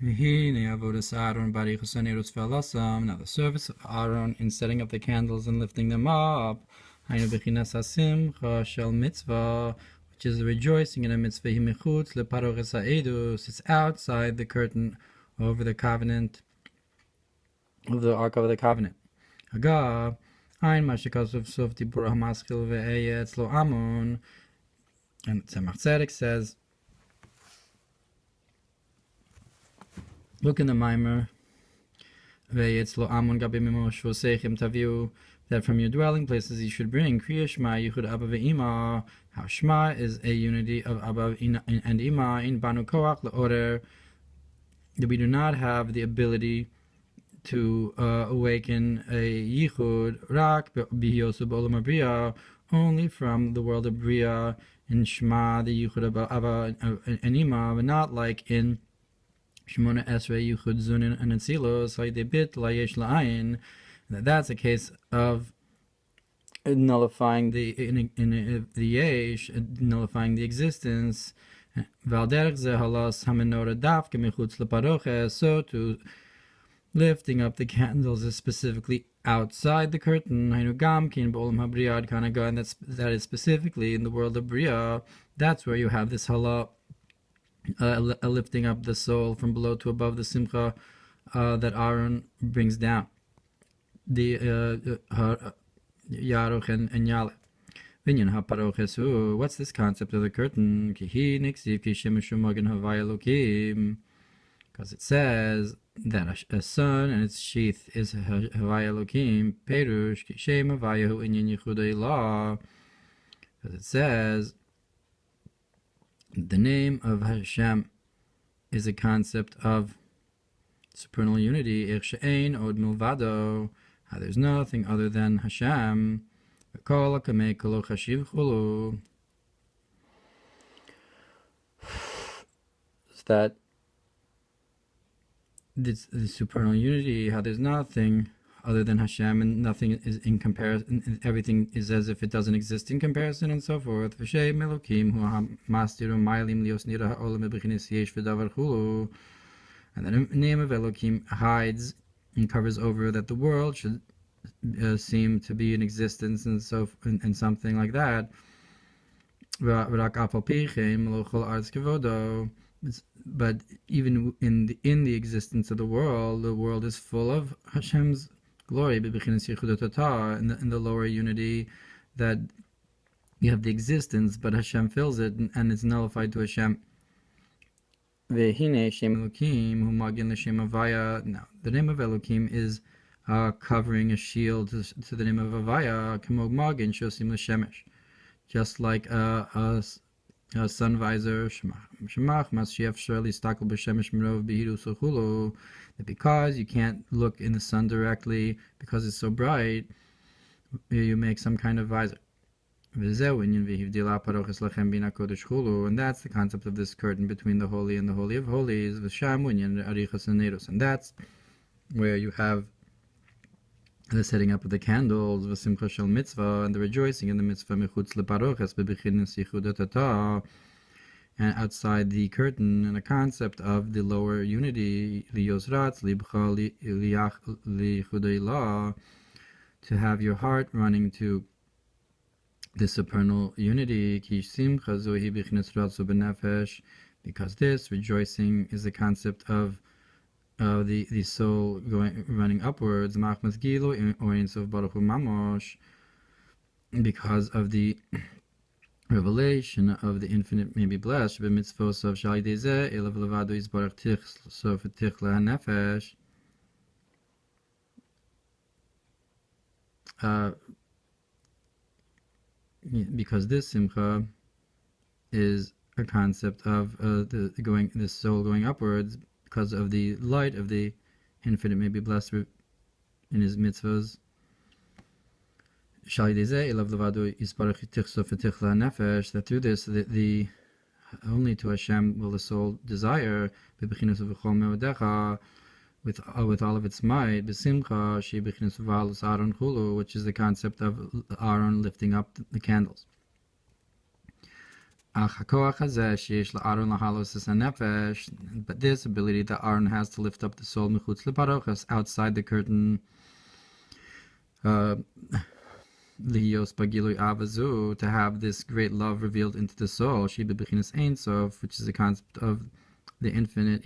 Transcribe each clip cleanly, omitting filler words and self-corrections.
Now the service of Aaron in setting up the candles and lifting them up, which is the rejoicing in a mitzvah, it's outside the curtain over the covenant, of the Ark of the Covenant. And Tzemach says, look in the Mamer, that from your dwelling places you should bring Kriya Shema Yichud Abba ve'Ima. How Shema is a unity of Abba and Ima in Banu Koach Le'Orer, that we do not have the ability to awaken a Yichud Rak B'Hiyosu B'Olam HaBriya, only from the world of Bria in Shema, the Yichud Abba and Ima, but not like in Shemona Esrei Yichud Zunin and Etzilos Hayde Bit Layesh La'ayin. That's a case of nullifying the yesh, nullifying the existence. So to lifting up the candles is specifically outside the curtain. And that is specifically in the world of Bria. That's where you have this hala, lifting up the soul from below to above, the simcha that Aaron brings down. The Yaruch and Yale. What's this concept of the curtain? Because it says that a sun and its sheath is Havaya Elokim, Perush, Kishem Havayahu Inyan Yichudei Law. Because it says the name of Hashem is a concept of supernal unity. She'ein od milvado. There's nothing other than Hashem. It's that this supernal unity, how there's nothing other than Hashem, and nothing is in comparison, everything is as if it doesn't exist in comparison, and so forth. And the name of Elohim hides and covers over that the world should seem to be in existence, and so and something like that. But even in the existence of the world is full of Hashem's glory, in the lower unity, that you have the existence, but Hashem fills it, and it's nullified to Hashem. Now, the name of Elohim is covering a shield to the name of Avaya, just like a sun visor. That because you can't look in the sun directly because it's so bright, you make some kind of visor. And that's the concept of this curtain between the holy and the holy of holies, and that's where you have the setting up of the candles, v'simcha shel mitzvah, and the rejoicing in the mitzvah mechutz leparoches bebechinas yichud atata, and outside the curtain, and a concept of the lower unity, liyos ratz libcha lichudei la, to have your heart running to the supernal unity, ki simcha zohi bechinas ratzu benefesh, because this rejoicing is the concept of the soul running upwards, because of the revelation of the infinite may be blessed, because this simcha is a concept of the soul going upwards, because of the light of the infinite may be blessed in his mitzvahs. That through this, the only to Hashem will the soul desire, with all of its might, which is the concept of Aaron lifting up the candles. But this ability that Aaron has to lift up the soul outside the curtain, to have this great love revealed into the soul, which is the concept of the infinite.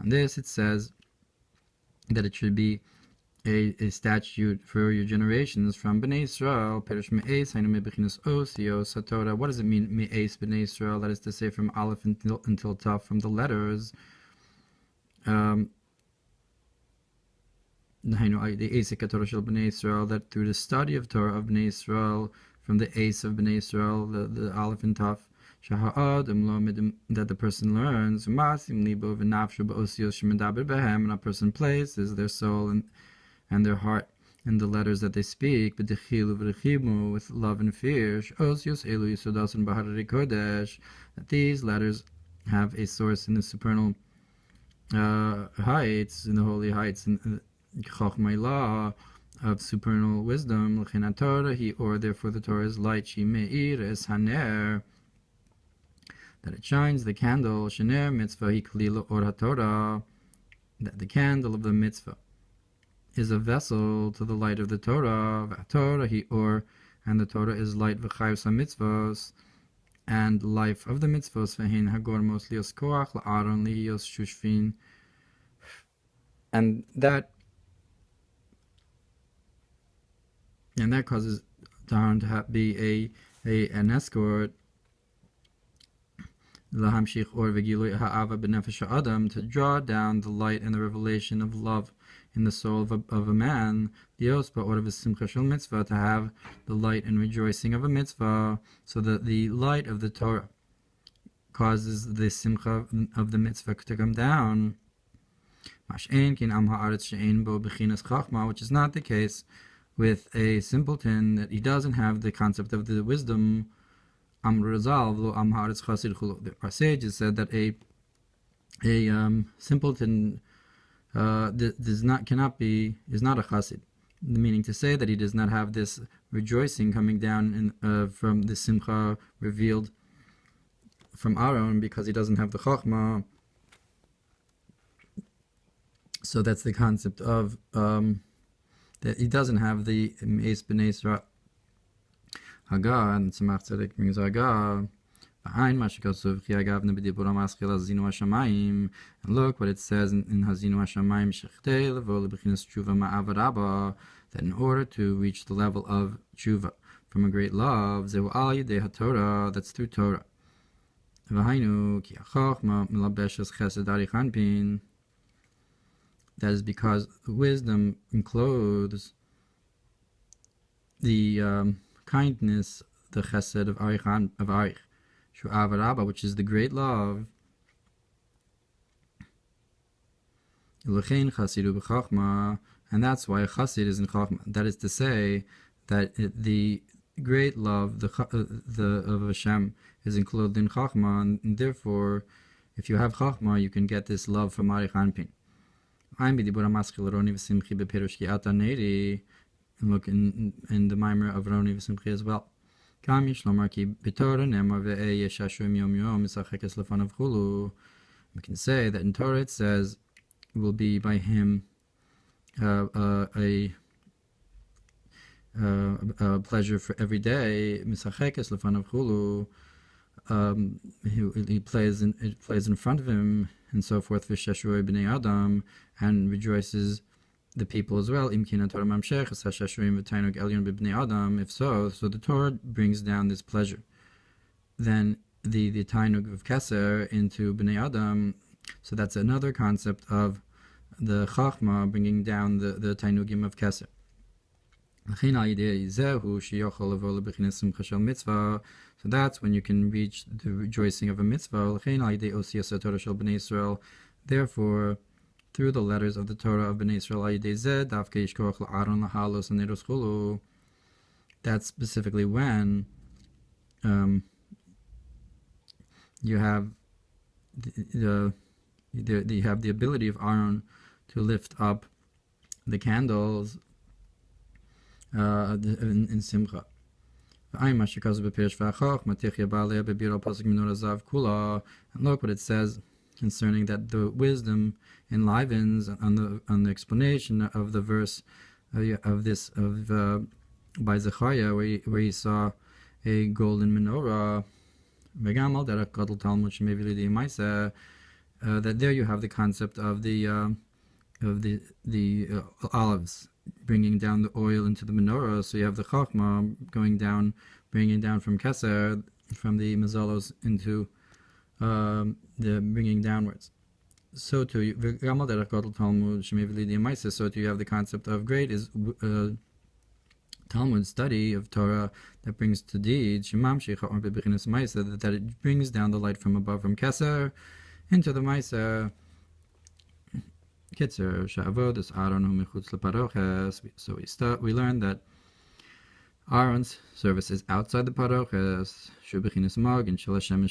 On this it says that it should be a statute for your generations from Bnei Israel. What does it mean, me'es Bnei Israel? That is to say, from Aleph until Tav, from the letters. The Bnei Israel, that through the study of Torah of Bnei Israel, from the Ace of Bnei Israel, the Aleph and Tav, that the person learns, and a person places their soul and their heart in the letters that they speak, with love and fear, that these letters have a source in the supernal heights, in the holy heights, in Chachmah of supernal wisdom. Or therefore the Torah is light, that it shines the candle, shener mitzvah hi kalila or Hatorah, that the candle of the mitzvah is a vessel to the light of the Torah, Torah hi or, and the Torah is light v'chayus ha-mitzvos, and life of the mitzvos, v'hin hagormos lios koach la'aron lios shushvin, and that causes Aaron to be an escort, to draw down the light and the revelation of love in the soul of a man, to have the light and rejoicing of a mitzvah, so that the light of the Torah causes the simcha of the mitzvah to come down, which is not the case with a simpleton, that he doesn't have the concept of the wisdom. Our sages said that a simpleton is not a chassid, meaning to say that he does not have this rejoicing coming down from the simcha revealed from Aaron, because he doesn't have the chachma. So that's the concept of that he doesn't have the me'es b'nei Israel. Haga'os, and Tzemach Tzedek brings Haga'os. And look what it says in Hazinu Hashamayim, that in order to reach the level of tshuva from a great love, that's through Torah. That is because wisdom encloses the kindness, the chesed of Arich, which is the great love. And that's why a chassid is in chachma. That is to say, that the great love of Hashem is included in chachma, and therefore, if you have chachma, you can get this love from Arich Anpin. And look in the Mamer of Roni v'Simchi as well. We can say that in Torah it says, it will be by him a pleasure for every day. He plays in front of him, and so forth, v'shashur b'nei Adam, and rejoices the people as well. If so the Torah brings down this pleasure, then the tainug of keser into b'nei Adam. So that's another concept of the chachma bringing down the tainugim of keser. So that's when you can reach the rejoicing of a mitzvah. Therefore, through the letters of the Torah of Bnei Israel, that's specifically when you have the ability of Aaron to lift up the candles in Simcha. And look what it says concerning that the wisdom enlivens on the explanation of the verse by Zechariah, where he saw a golden menorah. That there you have the concept of the olives bringing down the oil into the menorah. So you have the chachma bringing down from keser, from the mazalos into the bringing downwards. So too, you have the concept of great is Talmud study of Torah that brings to deed, that it brings down the light from above, from keser into the Maisa. So we learned that Aaron's service is outside the paroches,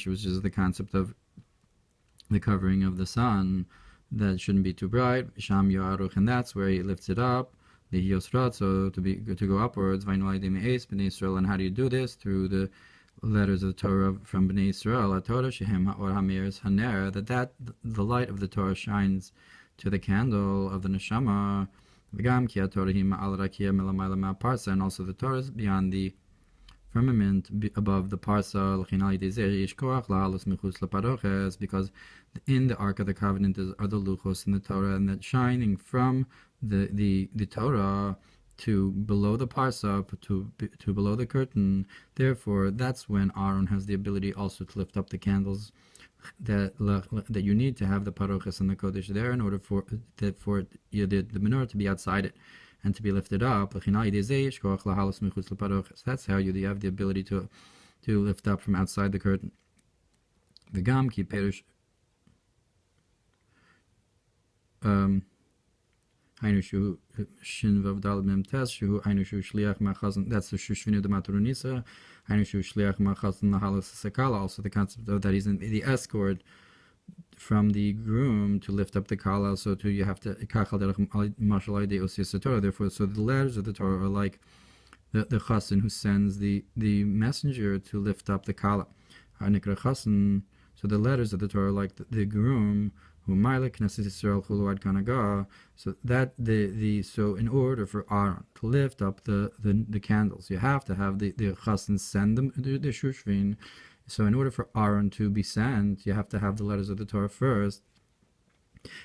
which is the concept of the covering of the sun, that shouldn't be too bright, and that's where he lifts it up, so to go upwards. And how do you do this? Through the letters of the Torah from Bnei Yisrael, Hatorah shehem or Hamir's haner, that the light of the Torah shines to the candle of the neshama. And also the Torah is beyond the firmament, above the parsa, because in the Ark of the Covenant are the luchos in the Torah, and that shining from the Torah to below the parsa, to below the curtain. Therefore, that's when Aaron has the ability also to lift up the candles that you need to have the paroches and the kodesh there in order for the menorah to be outside it and to be lifted up. That's how you have the ability to lift up from outside the curtain. V'gam ki perish that's the Shushvinu de Maturunisa. Also the concept of that he's in the escort from the groom to lift up the kala. So too you have to therefore, so the letters of the Torah are like the chassan who sends the messenger to lift up the kala. So the letters of the Torah are like the groom who so that so in order for Aaron to lift up the candles, you have to have the chassan send them the shushvin. So in order for Aaron to be sent, you have to have the letters of the Torah first,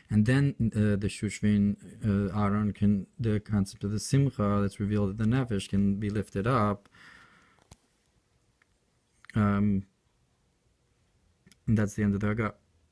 and then the shushvin, Aaron can, the concept of the simcha that's revealed at the nefesh can be lifted up. And that's the end of the Haga'os.